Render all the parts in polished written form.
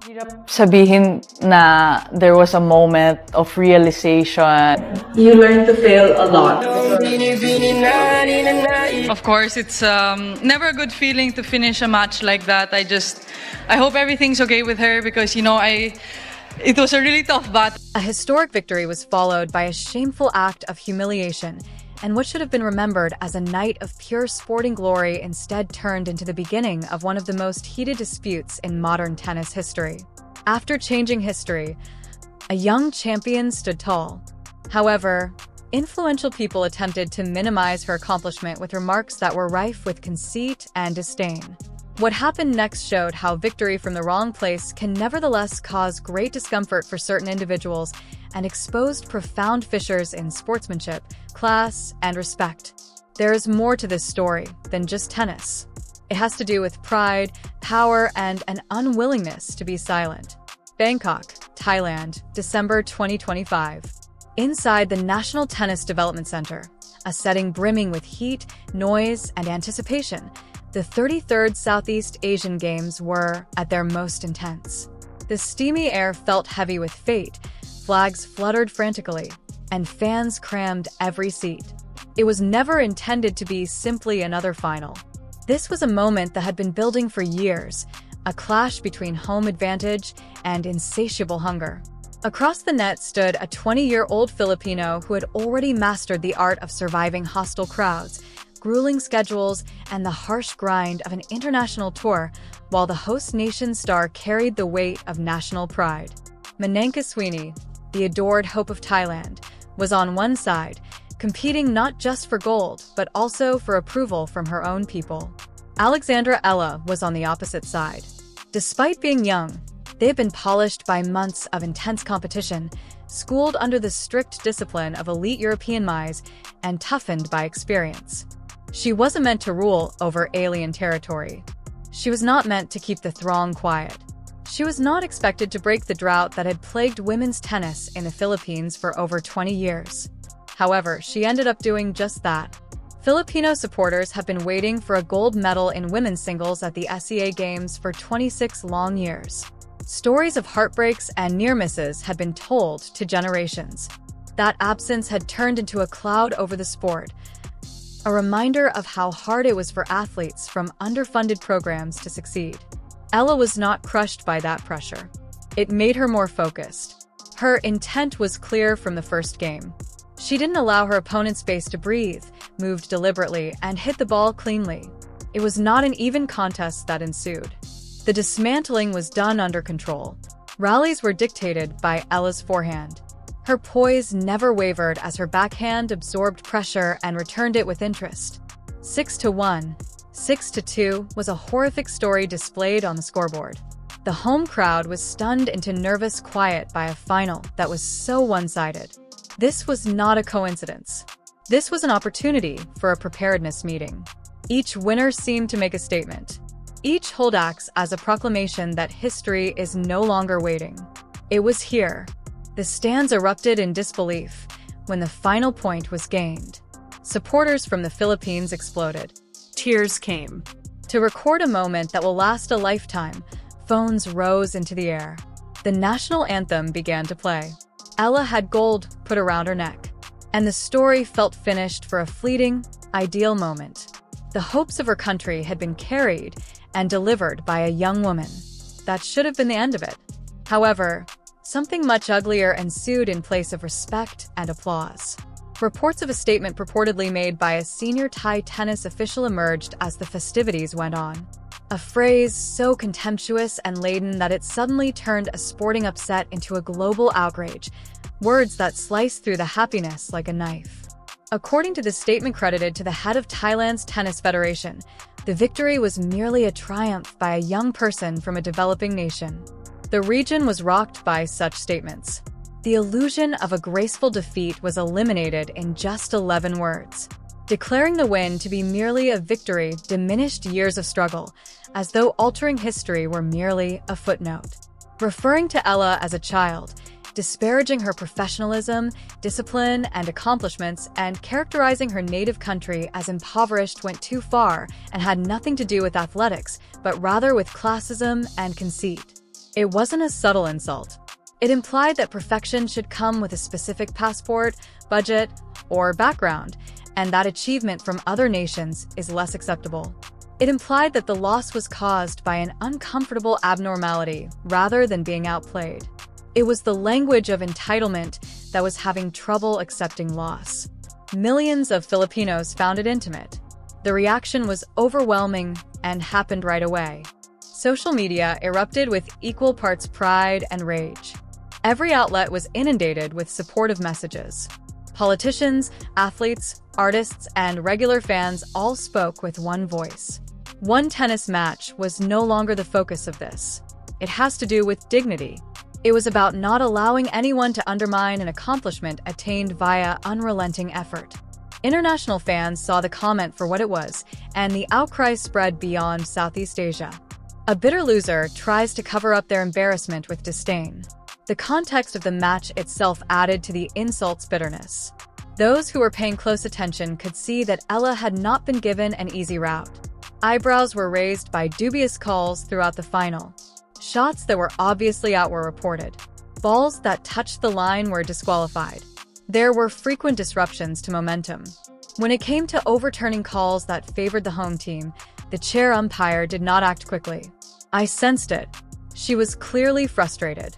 Hirap sabihin na there was a moment of realization. You learn to fail a lot. Of course, it's never a good feeling to finish a match like that. I hope everything's okay with her because, it was a really tough battle. A historic victory was followed by a shameful act of humiliation, and what should have been remembered as a night of pure sporting glory instead turned into the beginning of one of the most heated disputes in modern tennis history. After changing history, a young champion stood tall. However, influential people attempted to minimize her accomplishment with remarks that were rife with conceit and disdain. What happened next showed how victory from the wrong place can nevertheless cause great discomfort for certain individuals and exposed profound fissures in sportsmanship, class, and respect. There is more to this story than just tennis. It has to do with pride, power, and an unwillingness to be silent. Bangkok, Thailand, December 2025. Inside the National Tennis Development Center, a setting brimming with heat, noise, and anticipation, the 33rd Southeast Asian Games were at their most intense. The steamy air felt heavy with fate, flags fluttered frantically, and fans crammed every seat. It was never intended to be simply another final. This was a moment that had been building for years, a clash between home advantage and insatiable hunger. Across the net stood a 20-year-old Filipino who had already mastered the art of surviving hostile crowds, grueling schedules, and the harsh grind of an international tour, while the host nation star carried the weight of national pride. Manangkaswini, the adored hope of Thailand, was on one side, competing not just for gold, but also for approval from her own people. Alex Eala was on the opposite side. Despite being young, they had been polished by months of intense competition, schooled under the strict discipline of elite European mice, and toughened by experience. She wasn't meant to rule over alien territory. She was not meant to keep the throng quiet. She was not expected to break the drought that had plagued women's tennis in the Philippines for over 20 years. However, she ended up doing just that. Filipino supporters have been waiting for a gold medal in women's singles at the SEA Games for 26 long years. Stories of heartbreaks and near misses had been told to generations. That absence had turned into a cloud over the sport, a reminder of how hard it was for athletes from underfunded programs to succeed. Ella was not crushed by that pressure. It made her more focused. Her intent was clear from the first game. She didn't allow her opponent space to breathe, moved deliberately, and hit the ball cleanly. It was not an even contest that ensued. The dismantling was done under control. Rallies were dictated by Ella's forehand. Her poise never wavered as her backhand absorbed pressure and returned it with interest. 6-1, 6-2 was a horrific story displayed on the scoreboard. The home crowd was stunned into nervous quiet by a final that was so one-sided. This was not a coincidence. This was an opportunity for a preparedness meeting. Each winner seemed to make a statement. Each hold acts as a proclamation that history is no longer waiting. It was here. The stands erupted in disbelief when the final point was gained. Supporters from the Philippines exploded. Tears came. To record a moment that will last a lifetime, phones rose into the air. The national anthem began to play. Ella had gold put around her neck, and the story felt finished for a fleeting, ideal moment. The hopes of her country had been carried and delivered by a young woman. That should have been the end of it. However, something much uglier ensued in place of respect and applause. Reports of a statement purportedly made by a senior Thai tennis official emerged as the festivities went on. A phrase so contemptuous and laden that it suddenly turned a sporting upset into a global outrage, words that sliced through the happiness like a knife. According to the statement credited to the head of Thailand's Tennis Federation, the victory was merely a triumph by a young person from a developing nation. The region was rocked by such statements. The illusion of a graceful defeat was eliminated in just 11 words. Declaring the win to be merely a victory diminished years of struggle, as though altering history were merely a footnote. Referring to Ella as a child, disparaging her professionalism, discipline, and accomplishments, and characterizing her native country as impoverished went too far and had nothing to do with athletics, but rather with classism and conceit. It wasn't a subtle insult. It implied that perfection should come with a specific passport, budget, or background, and that achievement from other nations is less acceptable. It implied that the loss was caused by an uncomfortable abnormality rather than being outplayed. It was the language of entitlement that was having trouble accepting loss. Millions of Filipinos found it intimate. The reaction was overwhelming and happened right away. Social media erupted with equal parts pride and rage. Every outlet was inundated with supportive messages. Politicians, athletes, artists, and regular fans all spoke with one voice. One tennis match was no longer the focus of this. It has to do with dignity. It was about not allowing anyone to undermine an accomplishment attained via unrelenting effort. International fans saw the comment for what it was, and the outcry spread beyond Southeast Asia. A bitter loser tries to cover up their embarrassment with disdain. The context of the match itself added to the insult's bitterness. Those who were paying close attention could see that Eala had not been given an easy route. Eyebrows were raised by dubious calls throughout the final. Shots that were obviously out were reported. Balls that touched the line were disqualified. There were frequent disruptions to momentum. When it came to overturning calls that favored the home team, the chair umpire did not act quickly. I sensed it. She was clearly frustrated.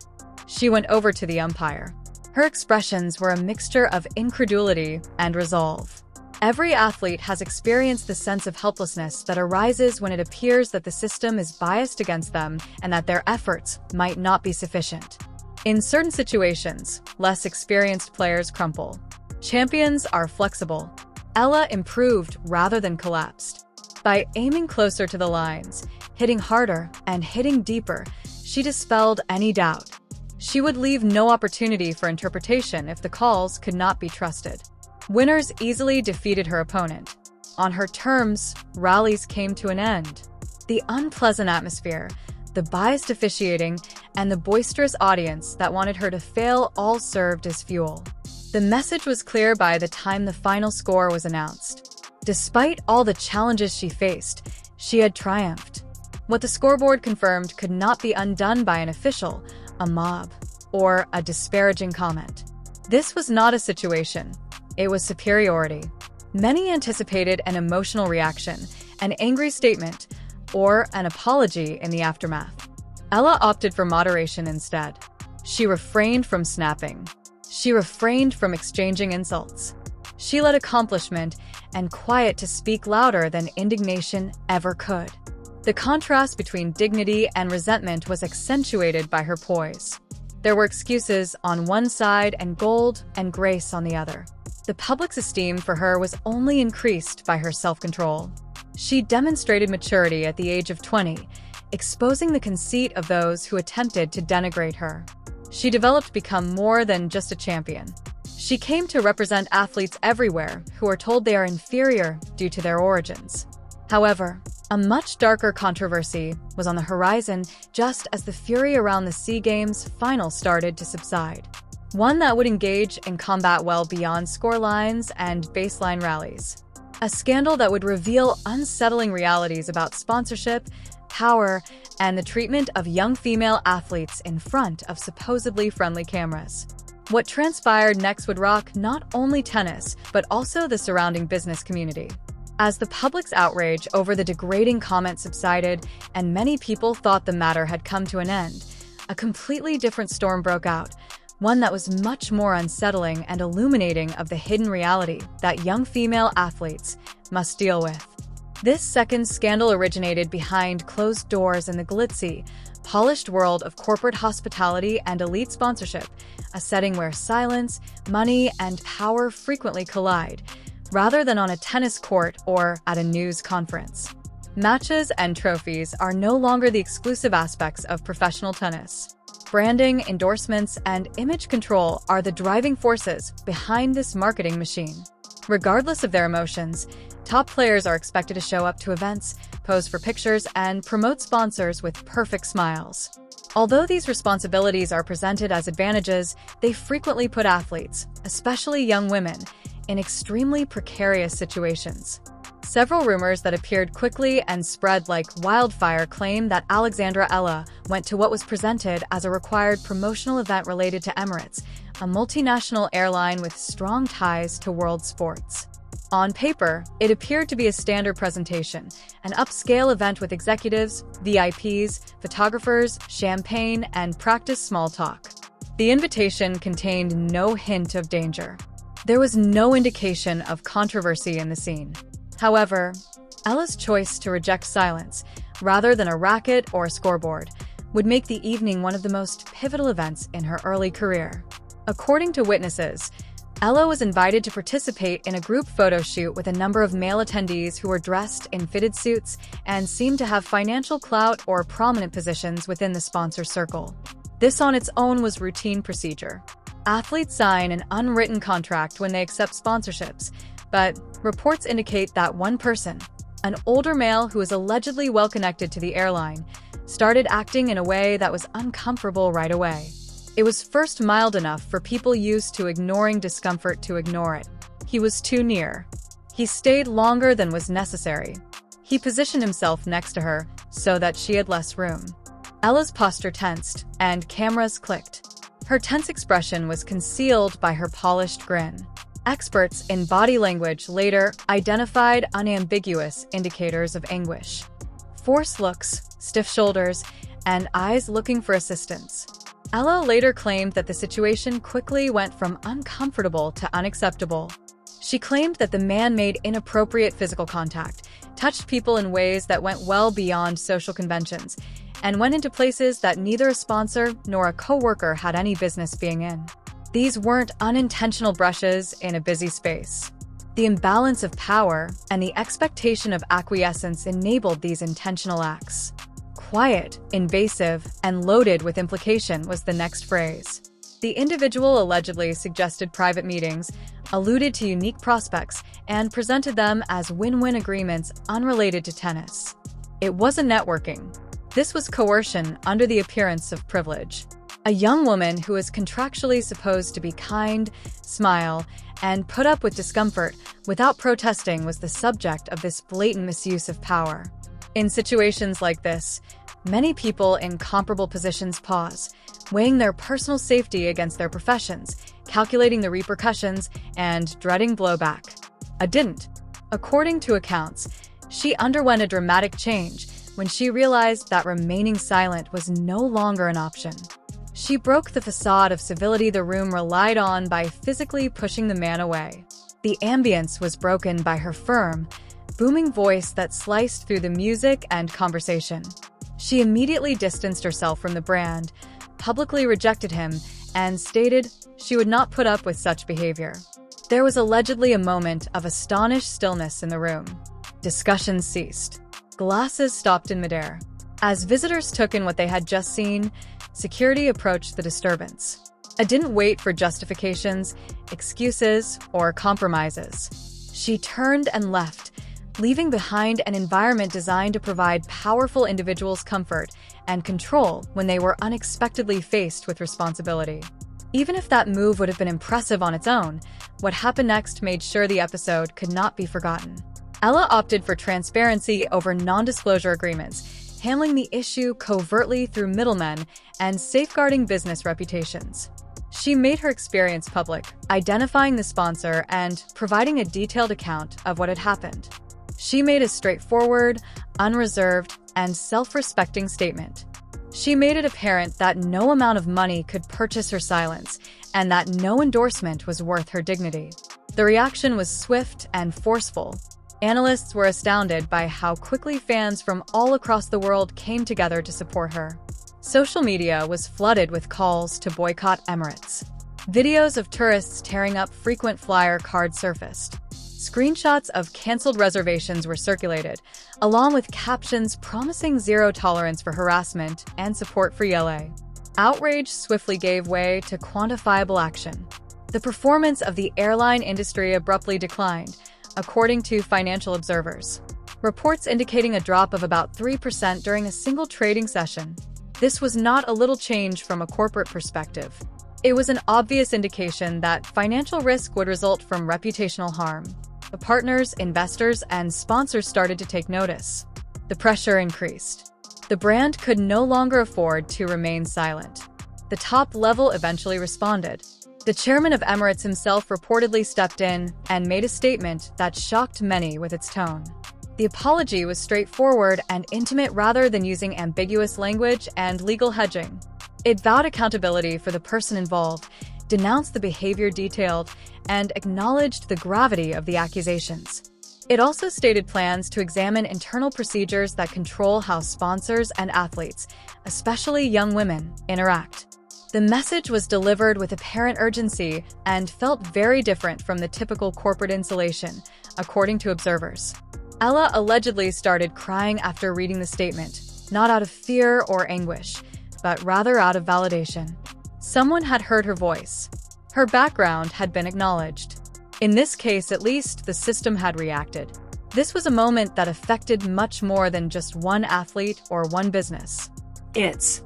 She went over to the umpire. Her expressions were a mixture of incredulity and resolve. Every athlete has experienced the sense of helplessness that arises when it appears that the system is biased against them and that their efforts might not be sufficient. In certain situations, less experienced players crumple. Champions are flexible. Eala improved rather than collapsed. By aiming closer to the lines, hitting harder, and hitting deeper, she dispelled any doubt. She would leave no opportunity for interpretation if the calls could not be trusted. Winners easily defeated her opponent. On her terms, rallies came to an end. The unpleasant atmosphere, the biased officiating, and the boisterous audience that wanted her to fail all served as fuel. The message was clear by the time the final score was announced. Despite all the challenges she faced, she had triumphed. What the scoreboard confirmed could not be undone by an official, a mob, or a disparaging comment. This was not a situation. It was superiority. Many anticipated an emotional reaction, an angry statement, or an apology in the aftermath. Eala opted for moderation instead. She refrained from snapping. She refrained from exchanging insults. She let accomplishment and quiet to speak louder than indignation ever could. The contrast between dignity and resentment was accentuated by her poise. There were excuses on one side and gold and grace on the other. The public's esteem for her was only increased by her self-control. She demonstrated maturity at the age of 20, exposing the conceit of those who attempted to denigrate her. She developed to become more than just a champion. She came to represent athletes everywhere who are told they are inferior due to their origins. However, a much darker controversy was on the horizon just as the fury around the SEA Games final started to subside. One that would engage in combat well beyond scorelines and baseline rallies. A scandal that would reveal unsettling realities about sponsorship, power, and the treatment of young female athletes in front of supposedly friendly cameras. What transpired next would rock not only tennis, but also the surrounding business community. As the public's outrage over the degrading comment subsided and many people thought the matter had come to an end, a completely different storm broke out, one that was much more unsettling and illuminating of the hidden reality that young female athletes must deal with. This second scandal originated behind closed doors in the glitzy, polished world of corporate hospitality and elite sponsorship, a setting where silence, money, and power frequently collide, rather than on a tennis court or at a news conference. Matches and trophies are no longer the exclusive aspects of professional tennis. Branding, endorsements, and image control are the driving forces behind this marketing machine. Regardless of their emotions, top players are expected to show up to events, pose for pictures, and promote sponsors with perfect smiles. Although these responsibilities are presented as advantages, they frequently put athletes, especially young women, in extremely precarious situations. Several rumors that appeared quickly and spread like wildfire claim that Alex Eala went to what was presented as a required promotional event related to Emirates, a multinational airline with strong ties to world sports. On paper, it appeared to be a standard presentation, an upscale event with executives, VIPs, photographers, champagne, and practice small talk. The invitation contained no hint of danger. There was no indication of controversy in the scene. However, Ella's choice to reject silence, rather than a racket or a scoreboard, would make the evening one of the most pivotal events in her early career. According to witnesses, Ella was invited to participate in a group photo shoot with a number of male attendees who were dressed in fitted suits and seemed to have financial clout or prominent positions within the sponsor circle. This on its own was routine procedure. Athletes sign an unwritten contract when they accept sponsorships, but reports indicate that one person, an older male who is allegedly well-connected to the airline, started acting in a way that was uncomfortable right away. It was first mild enough for people used to ignoring discomfort to ignore it. He was too near. He stayed longer than was necessary. He positioned himself next to her so that she had less room. Ella's posture tensed, and cameras clicked. Her tense expression was concealed by her polished grin. Experts in body language later identified unambiguous indicators of anguish. Forced looks, stiff shoulders, and eyes looking for assistance. Ella later claimed that the situation quickly went from uncomfortable to unacceptable. She claimed that the man made inappropriate physical contact, touched people in ways that went well beyond social conventions, and went into places that neither a sponsor nor a co-worker had any business being in. These weren't unintentional brushes in a busy space. The imbalance of power and the expectation of acquiescence enabled these intentional acts. Quiet, invasive, and loaded with implication was the next phrase. The individual allegedly suggested private meetings, alluded to unique prospects, and presented them as win-win agreements unrelated to tennis. It wasn't networking. This was coercion under the appearance of privilege. A young woman who was contractually supposed to be kind, smile, and put up with discomfort without protesting was the subject of this blatant misuse of power. In situations like this, many people in comparable positions pause, weighing their personal safety against their professions, calculating the repercussions, and dreading blowback. I didn't. According to accounts, she underwent a dramatic change when she realized that remaining silent was no longer an option. She broke the facade of civility the room relied on by physically pushing the man away. The ambience was broken by her firm, booming voice that sliced through the music and conversation. She immediately distanced herself from the brand, publicly rejected him, and stated she would not put up with such behavior. There was allegedly a moment of astonished stillness in the room. Discussion ceased. Glasses stopped in midair. As visitors took in what they had just seen, security approached the disturbance. I didn't wait for justifications, excuses, or compromises. She turned and left, leaving behind an environment designed to provide powerful individuals comfort and control when they were unexpectedly faced with responsibility. Even if that move would have been impressive on its own, what happened next made sure the episode could not be forgotten. Ella opted for transparency over non-disclosure agreements, handling the issue covertly through middlemen and safeguarding business reputations. She made her experience public, identifying the sponsor and providing a detailed account of what had happened. She made a straightforward, unreserved, and self-respecting statement. She made it apparent that no amount of money could purchase her silence, and that no endorsement was worth her dignity. The reaction was swift and forceful. Analysts were astounded by how quickly fans from all across the world came together to support her. Social media was flooded with calls to boycott Emirates. Videos of tourists tearing up frequent flyer cards surfaced. Screenshots of canceled reservations were circulated, along with captions promising zero tolerance for harassment and support for Eala. Outrage swiftly gave way to quantifiable action. The performance of the airline industry abruptly declined, according to financial observers. Reports indicating a drop of about 3% during a single trading session. This was not a little change from a corporate perspective. It was an obvious indication that financial risk would result from reputational harm. The partners, investors, and sponsors started to take notice. The pressure increased. The brand could no longer afford to remain silent. The top level eventually responded. The chairman of Emirates himself reportedly stepped in and made a statement that shocked many with its tone. The apology was straightforward and intimate rather than using ambiguous language and legal hedging. It vowed accountability for the person involved, denounced the behavior detailed, and acknowledged the gravity of the accusations. It also stated plans to examine internal procedures that control how sponsors and athletes, especially young women, interact. The message was delivered with apparent urgency and felt very different from the typical corporate insulation, according to observers. Eala allegedly started crying after reading the statement, not out of fear or anguish, but rather out of validation. Someone had heard her voice. Her background had been acknowledged. In this case, at least, the system had reacted. This was a moment that affected much more than just one athlete or one business. It's